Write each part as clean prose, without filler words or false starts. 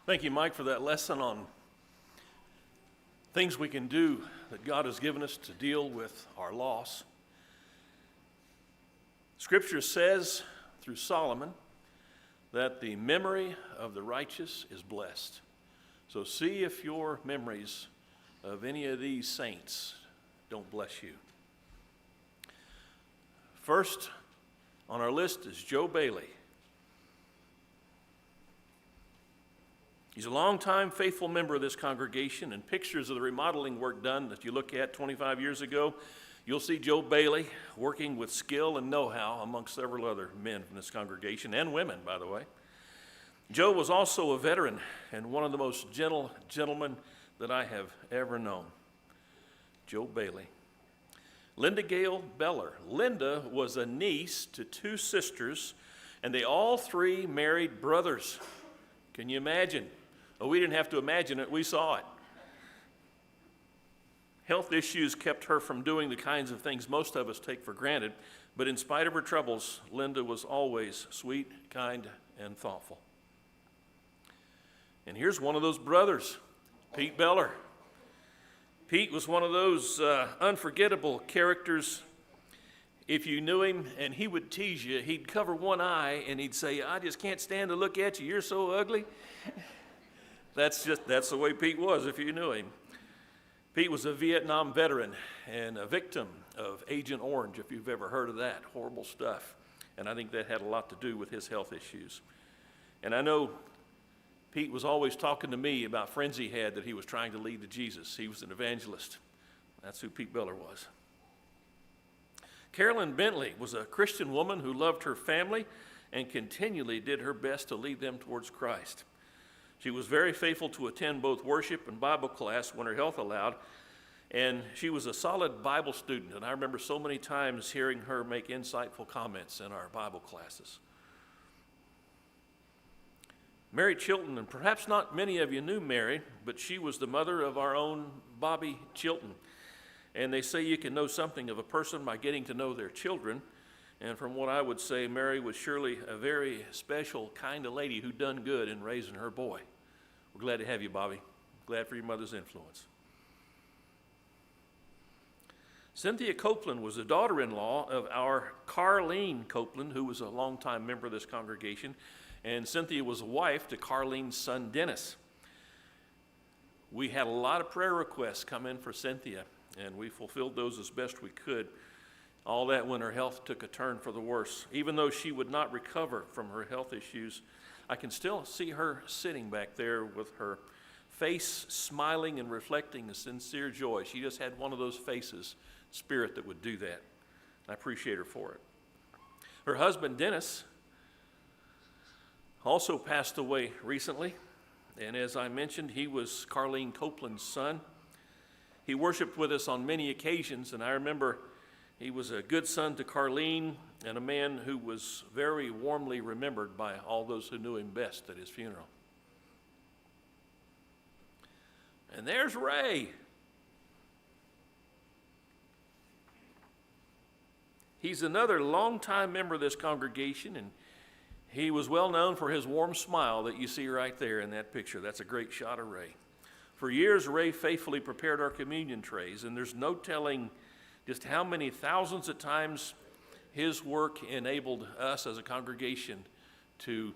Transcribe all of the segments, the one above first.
Thank you, Mike, for that lesson on things we can do that God has given us to deal with our loss. Scripture says through Solomon that the memory of the righteous is blessed. So see if your memories of any of these saints don't bless you. First on our list is Joe Bailey. He's a longtime faithful member of this congregation, and pictures of the remodeling work done that you look at 25 years ago, you'll see Joe Bailey working with skill and know-how amongst several other men from this congregation, and women, by the way. Joe was also a veteran and one of the most gentle gentlemen that I have ever known. Joe Bailey. Linda Gale Beller. Linda was a niece to two sisters, and they all three married brothers. Can you imagine? Oh, we didn't have to imagine it, we saw it. Health issues kept her from doing the kinds of things most of us take for granted, but in spite of her troubles, Linda was always sweet, kind, and thoughtful. And here's one of those brothers, Pete Beller. Pete was one of those unforgettable characters. If you knew him and he would tease you, he'd cover one eye and he'd say, "I just can't stand to look at you, you're so ugly." That's the way Pete was if you knew him. Pete was a Vietnam veteran and a victim of Agent Orange, if you've ever heard of that. Horrible stuff. And I think that had a lot to do with his health issues. And I know Pete was always talking to me about friends he had that he was trying to lead to Jesus. He was an evangelist. That's who Pete Beller was. Carolyn Bentley was a Christian woman who loved her family and continually did her best to lead them towards Christ. She was very faithful to attend both worship and Bible class when her health allowed, and she was a solid Bible student, and I remember so many times hearing her make insightful comments in our Bible classes. Mary Chilton, and perhaps not many of you knew Mary, but she was the mother of our own Bobby Chilton. And they say you can know something of a person by getting to know their children. And from what I would say, Mary was surely a very special kind of lady who done good in raising her boy. We're glad to have you, Bobby. Glad for your mother's influence. Cynthia Copeland was the daughter-in-law of our Carleen Copeland, who was a longtime member of this congregation. And Cynthia was a wife to Carleen's son, Dennis. We had a lot of prayer requests come in for Cynthia, and we fulfilled those as best we could. All that when her health took a turn for the worse. Even though she would not recover from her health issues, I can still see her sitting back there with her face smiling and reflecting a sincere joy. She just had one of those faces, spirit, that would do that. I appreciate her for it. Her husband, Dennis, also passed away recently. And as I mentioned, he was Carleen Copeland's son. He worshiped with us on many occasions, and I remember he was a good son to Carleen and a man who was very warmly remembered by all those who knew him best at his funeral. And there's Ray. He's another longtime member of this congregation, and he was well known for his warm smile that you see right there in that picture. That's a great shot of Ray. For years, Ray faithfully prepared our communion trays, and there's no telling just how many thousands of times his work enabled us as a congregation to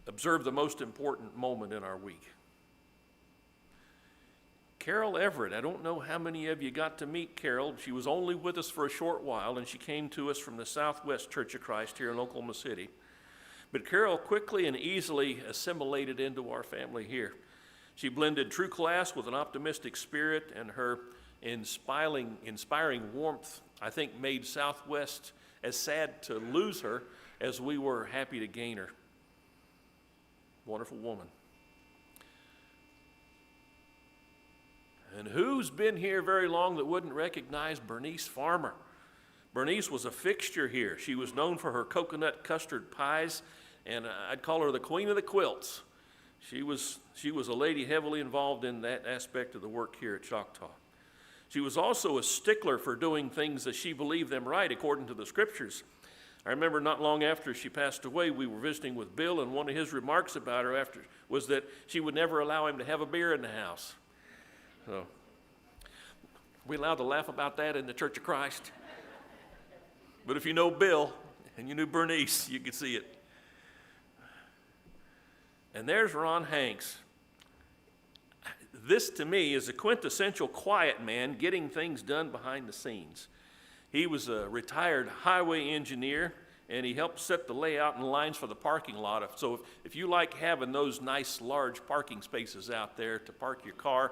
observe the most important moment in our week. Carol Everett, I don't know how many of you got to meet Carol. She was only with us for a short while, and she came to us from the Southwest Church of Christ here in Oklahoma City. But Carol quickly and easily assimilated into our family here. She blended true class with an optimistic spirit, and her inspiring warmth, I think, made Southwest as sad to lose her as we were happy to gain her. Wonderful woman. And who's been here very long that wouldn't recognize Bernice Farmer? Bernice was a fixture here. She was known for her coconut custard pies, and I'd call her the queen of the quilts. She was a lady heavily involved in that aspect of the work here at Choctaw. She was also a stickler for doing things as she believed them right according to the scriptures. I remember not long after she passed away, we were visiting with Bill, and one of his remarks about her after was that she would never allow him to have a beer in the house. So, we allowed to laugh about that in the Church of Christ. But if you know Bill and you knew Bernice, you could see it. And there's Ron Hanks. This, to me, is a quintessential quiet man getting things done behind the scenes. He was a retired highway engineer, and he helped set the layout and lines for the parking lot. So if you like having those nice, large parking spaces out there to park your car,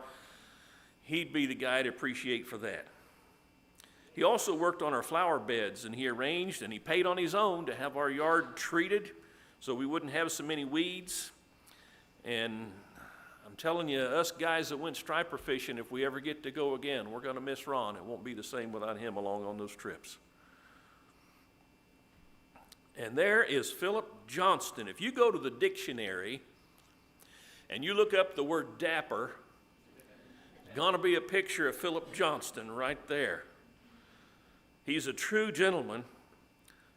he'd be the guy to appreciate for that. He also worked on our flower beds, and he arranged and he paid on his own to have our yard treated so we wouldn't have so many weeds. And I'm telling you, us guys that went striper fishing, if we ever get to go again, we're going to miss Ron. It won't be the same without him along on those trips. And there is Philip Johnston. If you go to the dictionary and you look up the word dapper, there's going to be a picture of Philip Johnston right there. He's a true gentleman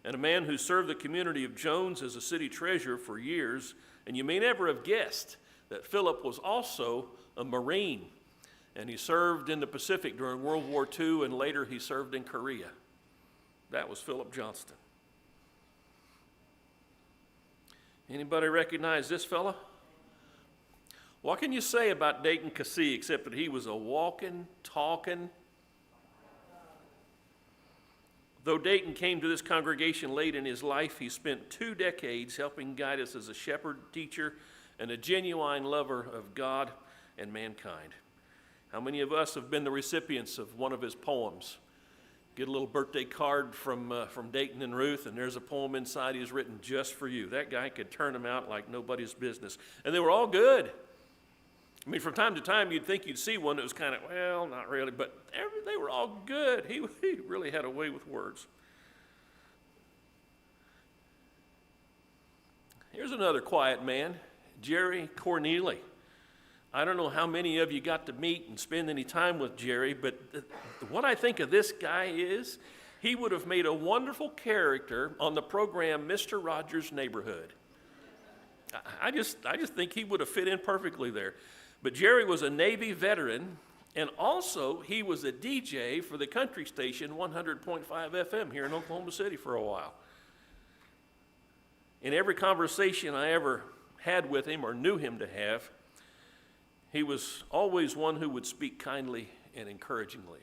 and a man who served the community of Jones as a city treasurer for years. And you may never have guessed that Philip was also a Marine, and he served in the Pacific during World War II, and later he served in Korea. That was Philip Johnston. Anybody recognize this fella? What can you say about Dayton Cassie except that he was a walking, talking? Though Dayton came to this congregation late in his life, he spent 2 decades helping guide us as a shepherd, teacher, and a genuine lover of God and mankind. How many of us have been the recipients of one of his poems? Get a little birthday card from Dayton and Ruth, and there's a poem inside he's written just for you. That guy could turn them out like nobody's business. And they were all good. I mean, from time to time, you'd think you'd see one that was kind of, well, not really, but they were all good. He really had a way with words. Here's another quiet man, Jerry Corneli. I don't know how many of you got to meet and spend any time with Jerry, but what I think of this guy is he would have made a wonderful character on the program Mr. Rogers' Neighborhood. I just think he would have fit in perfectly there. But Jerry was a Navy veteran, and also he was a DJ for the country station 100.5 FM here in Oklahoma City for a while. In every conversation I ever had with him or knew him to have, he was always one who would speak kindly and encouragingly.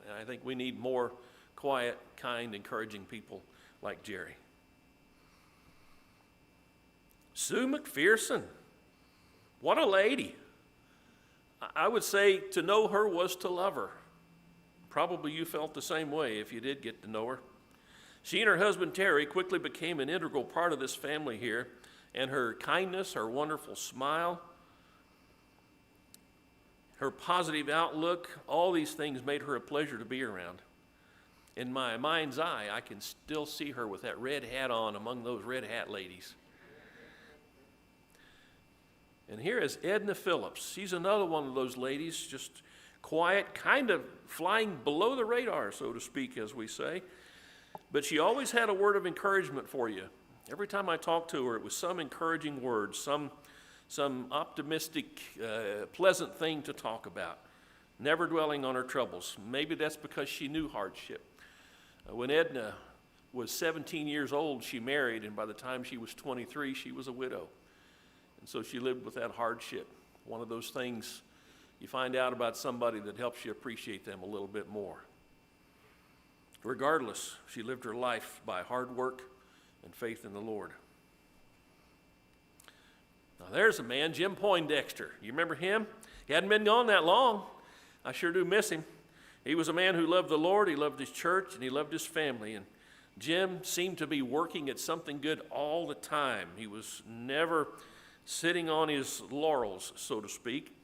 And I think we need more quiet, kind, encouraging people like Jerry. Sue McPherson, what a lady. I would say to know her was to love her. Probably you felt the same way if you did get to know her. She and her husband Terry quickly became an integral part of this family here, and her kindness, her wonderful smile, her positive outlook, all these things made her a pleasure to be around. In my mind's eye, I can still see her with that red hat on among those red hat ladies. And here is Edna Phillips. She's another one of those ladies, just quiet, kind of flying below the radar, so to speak, as we say. But she always had a word of encouragement for you. Every time I talked to her, it was some encouraging word, some optimistic, pleasant thing to talk about, never dwelling on her troubles. Maybe that's because she knew hardship. When Edna was 17 years old, she married, and by the time she was 23, she was a widow. And so she lived with that hardship. One of those things you find out about somebody that helps you appreciate them a little bit more. Regardless, she lived her life by hard work and faith in the Lord. Now there's a man, Jim Poindexter. You remember him? He hadn't been gone that long. I sure do miss him. He was a man who loved the Lord, he loved his church, and he loved his family. And Jim seemed to be working at something good all the time. He was never sitting on his laurels, so to speak.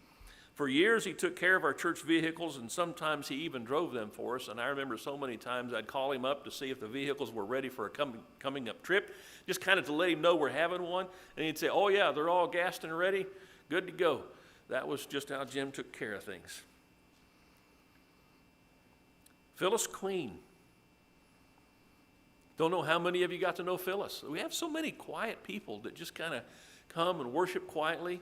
For years, he took care of our church vehicles, and sometimes he even drove them for us. And I remember so many times I'd call him up to see if the vehicles were ready for a coming up trip, just kind of to let him know we're having one. And he'd say, oh yeah, they're all gassed and ready, good to go. That was just how Jim took care of things. Phyllis Queen. Don't know how many of you got to know Phyllis. We have so many quiet people that just kind of come and worship quietly,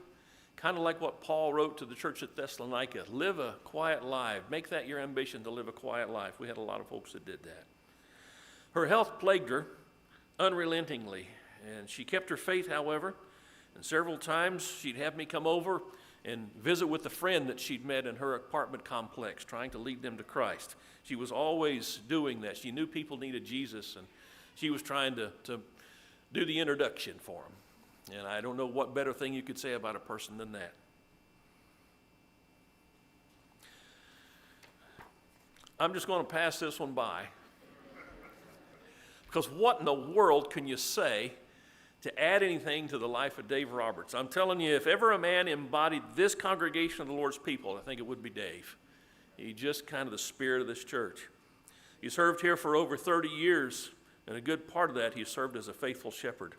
kind of like what Paul wrote to the church at Thessalonica. Live a quiet life. Make that your ambition, to live a quiet life. We had a lot of folks that did that. Her health plagued her unrelentingly, and she kept her faith, however, and several times she'd have me come over and visit with a friend that she'd met in her apartment complex, trying to lead them to Christ. She was always doing that. She knew people needed Jesus, and she was trying to do the introduction for them. And I don't know what better thing you could say about a person than that. I'm just going to pass this one by, because what in the world can you say to add anything to the life of Dave Roberts? I'm telling you, if ever a man embodied this congregation of the Lord's people, I think it would be Dave. He's just kind of the spirit of this church. He served here for over 30 years, and a good part of that he served as a faithful shepherd.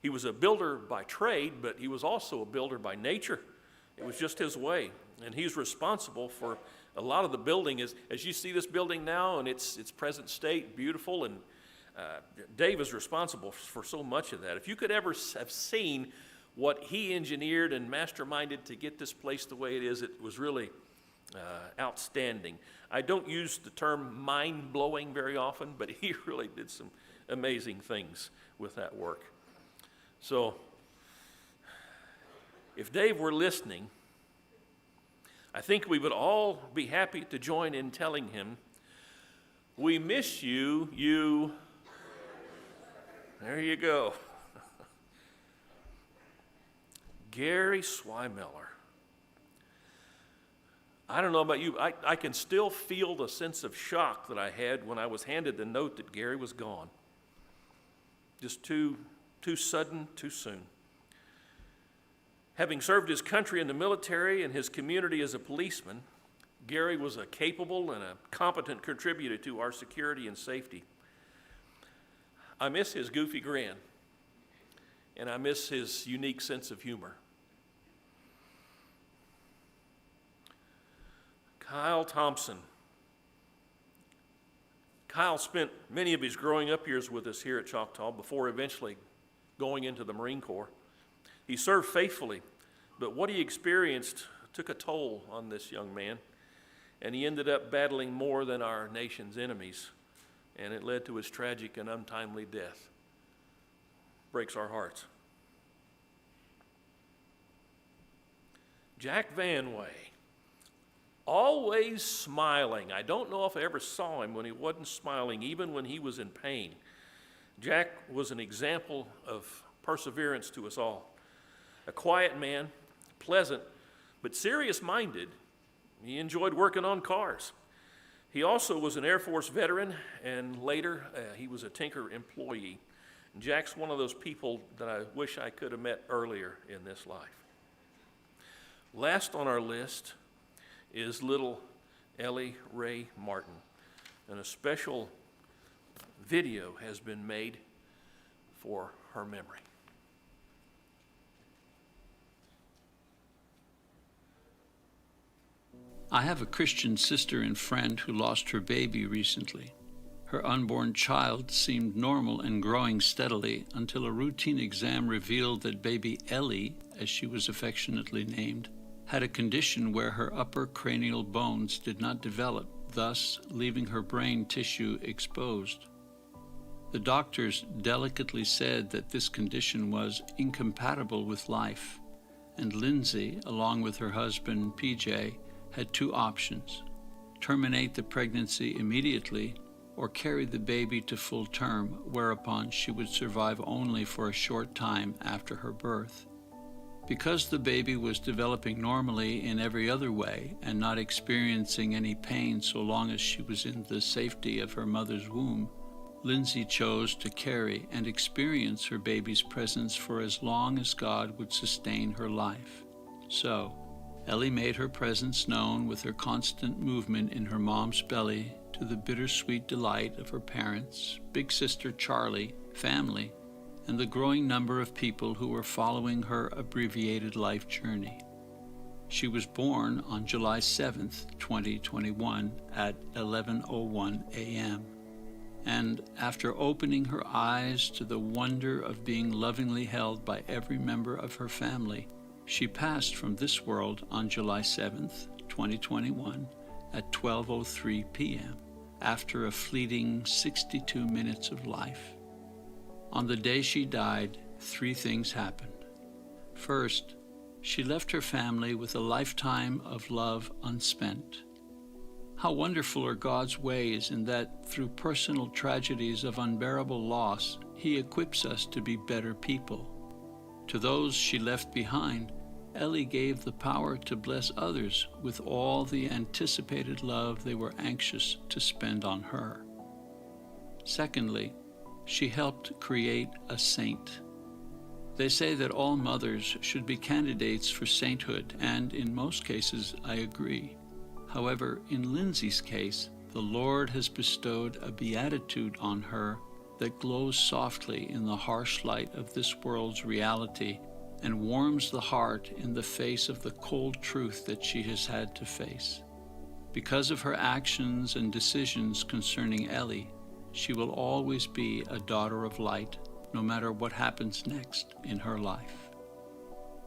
He was a builder by trade, but he was also a builder by nature. It was just his way, and he's responsible for a lot of the building. As you see this building now in its present state, beautiful, and Dave is responsible for so much of that. If you could ever have seen what he engineered and masterminded to get this place the way it is, it was really outstanding. I don't use the term mind-blowing very often, but he really did some amazing things with that work. So, if Dave were listening, I think we would all be happy to join in telling him, we miss you, you... There you go. Gary Sweinmiller. I don't know about you, I can still feel the sense of shock that I had when I was handed the note that Gary was gone. Just too sudden, too soon. Having served his country in the military and his community as a policeman, Gary was a capable and a competent contributor to our security and safety. I miss his goofy grin, and I miss his unique sense of humor. Kyle Thompson. Kyle spent many of his growing up years with us here at Choctaw before eventually going into the Marine Corps. He served faithfully, but what he experienced took a toll on this young man, and he ended up battling more than our nation's enemies, and it led to his tragic and untimely death. Breaks our hearts. Jack Vanway, always smiling. I don't know if I ever saw him when he wasn't smiling, even when he was in pain. Jack was an example of perseverance to us all. A quiet man, pleasant, but serious-minded. He enjoyed working on cars. He also was an Air Force veteran, and later he was a Tinker employee. And Jack's one of those people that I wish I could have met earlier in this life. Last on our list is little Ellie Ray Martin, and a special video has been made for her memory. I have a Christian sister and friend who lost her baby recently. Her unborn child seemed normal and growing steadily until a routine exam revealed that baby Ellie, as she was affectionately named, had a condition where her upper cranial bones did not develop, thus leaving her brain tissue exposed. The doctors delicately said that this condition was incompatible with life, and Lindsay, along with her husband PJ, had two options: terminate the pregnancy immediately or carry the baby to full term, whereupon she would survive only for a short time after her birth. Because the baby was developing normally in every other way and not experiencing any pain so long as she was in the safety of her mother's womb, Lindsay chose to carry and experience her baby's presence for as long as God would sustain her life. So, Ellie made her presence known with her constant movement in her mom's belly, to the bittersweet delight of her parents, big sister Charlie, family, and the growing number of people who were following her abbreviated life journey. She was born on July 7th, 2021 at 11:01 a.m. and after opening her eyes to the wonder of being lovingly held by every member of her family, she passed from this world on July 7th, 2021, at 12:03 p.m., after a fleeting 62 minutes of life. On the day she died, 3 things happened. First, she left her family with a lifetime of love unspent. How wonderful are God's ways in that through personal tragedies of unbearable loss, He equips us to be better people. To those she left behind, Ellie gave the power to bless others with all the anticipated love they were anxious to spend on her. Secondly, she helped create a saint. They say that all mothers should be candidates for sainthood, and in most cases, I agree. However, in Lindsay's case, the Lord has bestowed a beatitude on her that glows softly in the harsh light of this world's reality and warms the heart in the face of the cold truth that she has had to face. Because of her actions and decisions concerning Ellie, she will always be a daughter of light, no matter what happens next in her life.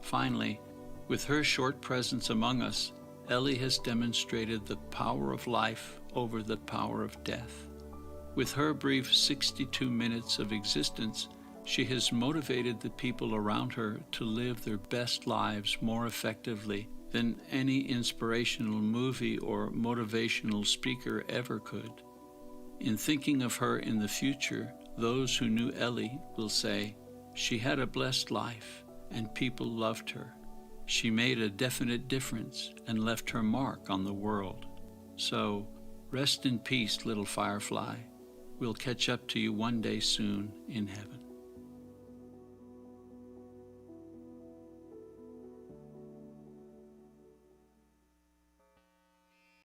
Finally, with her short presence among us, Ellie has demonstrated the power of life over the power of death. With her brief 62 minutes of existence, she has motivated the people around her to live their best lives more effectively than any inspirational movie or motivational speaker ever could. In thinking of her in the future, those who knew Ellie will say, "She had a blessed life, and people loved her. She made a definite difference and left her mark on the world." So, rest in peace, little firefly. We'll catch up to you one day soon in heaven.